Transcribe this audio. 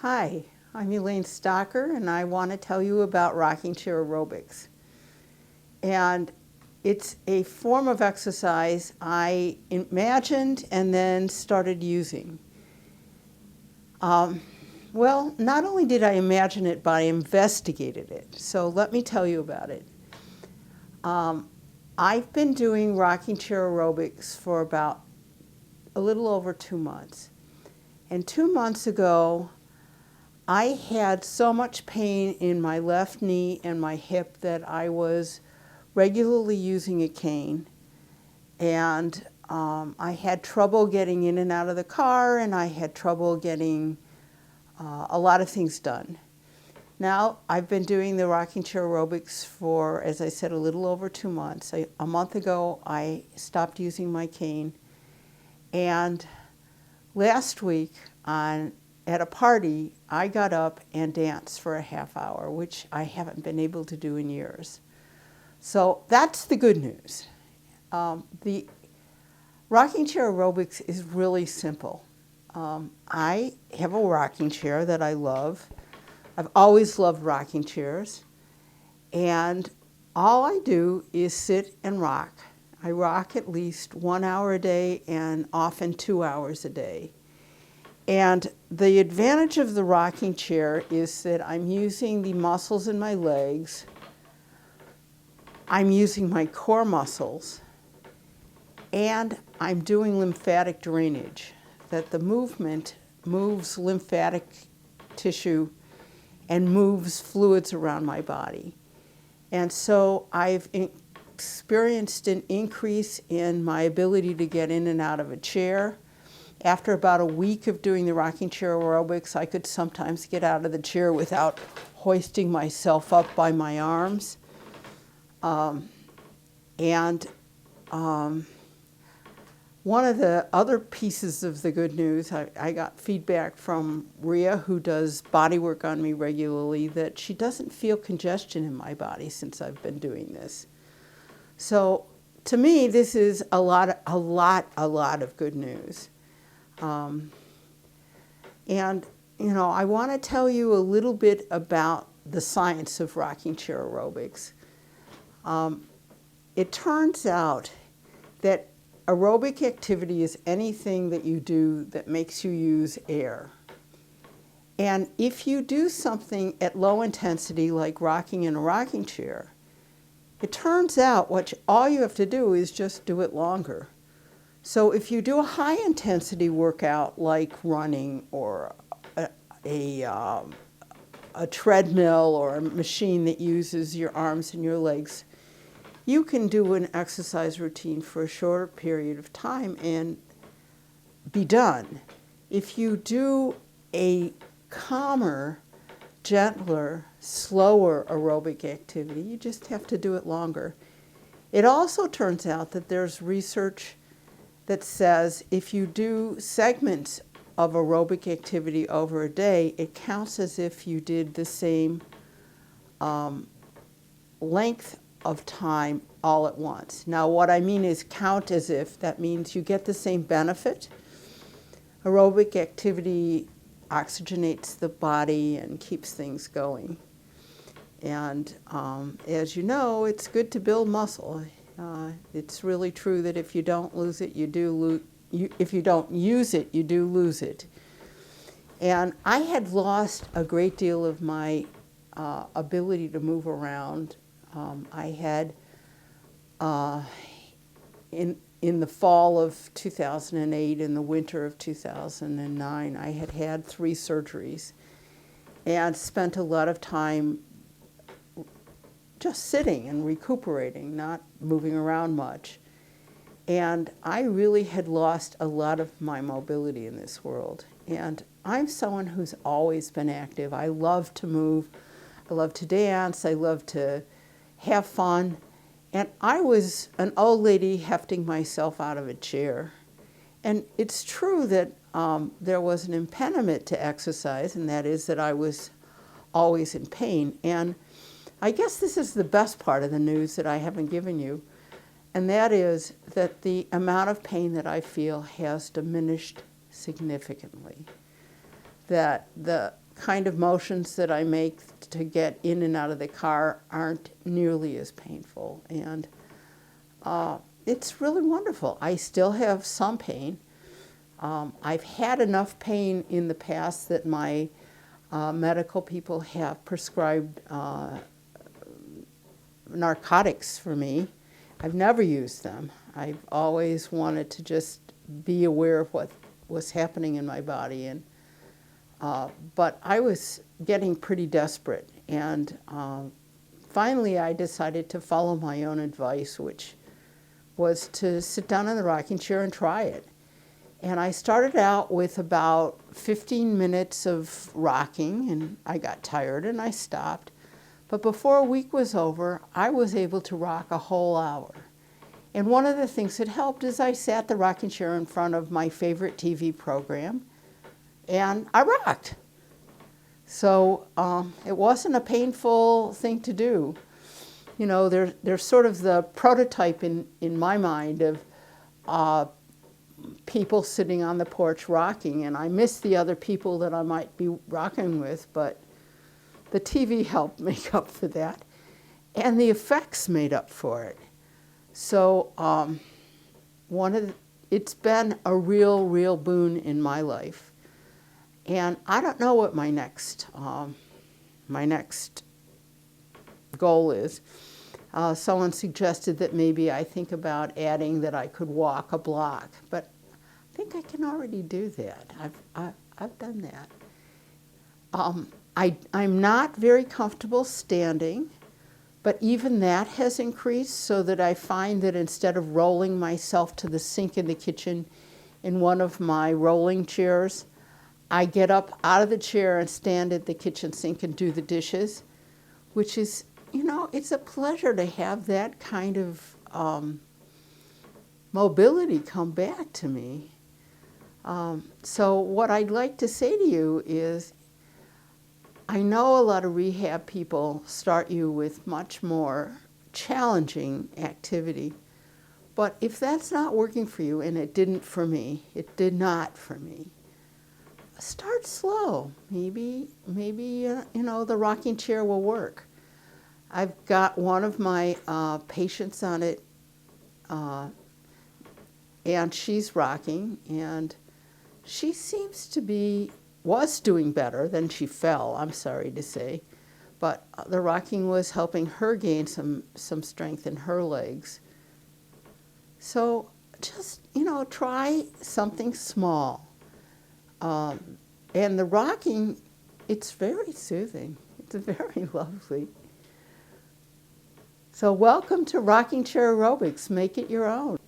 Hi, I'm Elaine Stocker, and I want to tell you about rocking chair aerobics. And it's a form of exercise I imagined and then started using. Well, not only did I imagine it, but I investigated it. So let me tell you about it. I've been doing rocking chair aerobics for about a little over 2 months. And 2 months ago, I had so much pain in my left knee and my hip that I was regularly using a cane. And I had trouble getting in and out of the car, and I had trouble getting a lot of things done. Now, I've been doing the rocking chair aerobics for, as I said, a little over 2 months. A month ago, I stopped using my cane. And last week, at a party, I got up and danced for a half hour, which I haven't been able to do in years. So that's the good news. The rocking chair aerobics is really simple. I have a rocking chair that I love. I've always loved rocking chairs. And all I do is sit and rock. I rock at least 1 hour a day and often 2 hours a day. And the advantage of the rocking chair is that I'm using the muscles in my legs, I'm using my core muscles, and I'm doing lymphatic drainage, that the movement moves lymphatic tissue and moves fluids around my body. And so I've experienced an increase in my ability to get in and out of a chair. After about a week of doing the rocking chair aerobics, I could sometimes get out of the chair without hoisting myself up by my arms. One of the other pieces of the good news, I got feedback from Rhea, who does body work on me regularly, that she doesn't feel congestion in my body since I've been doing this. So to me, this is a lot of good news. I want to tell you a little bit about the science of rocking chair aerobics. It turns out that aerobic activity is anything that you do that makes you use air. And if you do something at low intensity, like rocking in a rocking chair, it turns out all you have to do is just do it longer. So if you do a high intensity workout like running or a treadmill or a machine that uses your arms and your legs, you can do an exercise routine for a shorter period of time and be done. If you do a calmer, gentler, slower aerobic activity, you just have to do it longer. It also turns out that there's research that says if you do segments of aerobic activity over a day, it counts as if you did the same length of time all at once. Now, what I mean is count as if. That means you get the same benefit. Aerobic activity oxygenates the body and keeps things going. And as you know, it's good to build muscle. It's really true that if you don't lose it, you do lose. If you don't use it, you do lose it. And I had lost a great deal of my ability to move around. I had in the fall of 2008, in the winter of 2009, I had 3 surgeries and spent a lot of time just sitting and recuperating, not moving around much. And I really had lost a lot of my mobility in this world. And I'm someone who's always been active. I love to move. I love to dance. I love to have fun. And I was an old lady hefting myself out of a chair. And it's true that there was an impediment to exercise, and that is that I was always in pain. And I guess this is the best part of the news that I haven't given you, and that is that the amount of pain that I feel has diminished significantly. That the kind of motions that I make to get in and out of the car aren't nearly as painful. And it's really wonderful. I still have some pain. I've had enough pain in the past that my medical people have prescribed narcotics for me. I've never used them. I've always wanted to just be aware of what was happening in my body. And but I was getting pretty desperate. And finally I decided to follow my own advice, which was to sit down in the rocking chair and try it. And I started out with about 15 minutes of rocking, and I got tired and I stopped. But before a week was over, I was able to rock a whole hour. And one of the things that helped is I sat the rocking chair in front of my favorite TV program, and I rocked. So it wasn't a painful thing to do. You know, there's sort of the prototype in my mind of people sitting on the porch rocking, and I miss the other people that I might be rocking with, but the TV helped make up for that, and the effects made up for it. So it's been a real boon in my life, and I don't know what my next goal is. Someone suggested that maybe I think about adding that I could walk a block, but I think I can already do that. I've done that. I'm not very comfortable standing, but even that has increased so that I find that instead of rolling myself to the sink in the kitchen in one of my rolling chairs, I get up out of the chair and stand at the kitchen sink and do the dishes, which is, you know, it's a pleasure to have that kind of mobility come back to me. So what I'd like to say to you is, I know a lot of rehab people start you with much more challenging activity, but if that's not working for you, and it didn't for me, it did not for me, start slow. Maybe you know, the rocking chair will work. I've got one of my patients on it, and she's rocking, and she seems to was doing better. Then she fell, I'm sorry to say, but the rocking was helping her gain some strength in her legs. So just, you know, try something small. And the rocking, it's very soothing. It's very lovely. So welcome to Rocking Chair Aerobics. Make it your own.